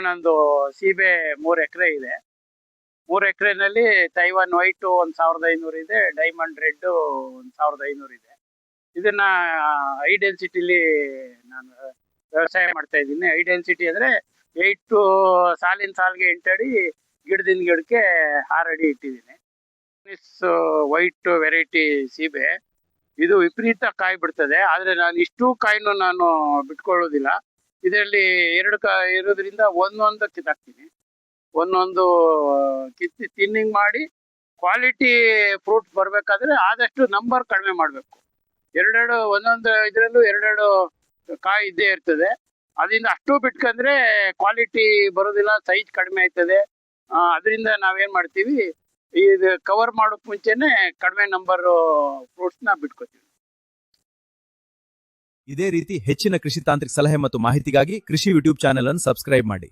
ನಂದು ಸೀಬೆ 3 ಎಕರೆ ಇದೆ. 3 ಎಕರೆನಲ್ಲಿ ತೈವಾನ್ ವೈಟ್ 1500 ಇದೆ, ಡೈಮಂಡ್ ರೆಡ್ 1500 ಇದೆ. ಇದನ್ನ ಹೈ ಡೆನ್ಸಿಟಿಲಿ ನಾನು ವ್ಯವಸಾಯ ಮಾಡ್ತಾ ಇದ್ದೀನಿ. ಹೈ ಡೆನ್ಸಿಟಿ ಅಂದ್ರೆ 8 ಸಾಲಿನ ಸಾಲಿಗೆ 8 ಅಡಿ, ಗಿಡದಿಂದ ಗಿಡಕ್ಕೆ 6 ಅಡಿ ಇಟ್ಟಿದ್ದೀನಿ. ವೈಟ್ ವೆರೈಟಿ ಸೀಬೆ ಇದು ವಿಪರೀತ ಕಾಯಿ ಬಿಡ್ತದೆ. ಆದ್ರೆ ನಾನು ಇಷ್ಟು ಕಾಯಿನೂ ನಾನು ಬಿಟ್ಕೊಳ್ಳೋದಿಲ್ಲ. ಇದರಲ್ಲಿ 2 ಕಾಯಿ ಇರೋದ್ರಿಂದ ಒಂದೊಂದು ಕಿತ್ತಾಕ್ತೀನಿ. ಒಂದೊಂದು ಕಿತ್ತಿ ತಿನ್ನಿಂಗ್ ಮಾಡಿ ಕ್ವಾಲಿಟಿ ಫ್ರೂಟ್ಸ್ ಬರ್ಬೇಕಾದ್ರೆ ಆದಷ್ಟು ನಂಬರ್ ಕಡಿಮೆ ಮಾಡಬೇಕು. ಒಂದೊಂದು ಇದರಲ್ಲೂ 2 ಕಾಯಿ ಇದ್ದೇ ಇರ್ತದೆ. ಅದರಿಂದ ಅಷ್ಟು ಬಿಟ್ಕೊಂಡ್ರೆ ಕ್ವಾಲಿಟಿ ಬರೋದಿಲ್ಲ, ಸೈಜ್ ಕಡಿಮೆ ಆಯ್ತದೆ. ಅದರಿಂದ ನಾವೇನ್ ಮಾಡ್ತೀವಿ, ಇದು ಕವರ್ ಮಾಡೋಕ್ ಮುಂಚೆನೆ ಕಡಿಮೆ ನಂಬರ್ ಫ್ರೂಟ್ಸ್ ನ ಬಿಟ್ಕೋತೀವಿ. ಇದೇ ರೀತಿ ಹೆಚ್ಚಿನ ಕೃಷಿ ತಾಂತ್ರಿಕ ಸಲಹೆ ಮತ್ತು ಮಾಹಿತಿಗಾಗಿ ಕೃಷಿ ಯೂಟ್ಯೂಬ್ ಚಾನೆಲ್ ಅನ್ನು ಸಬ್ಸ್ಕ್ರೈಬ್ ಮಾಡಿ.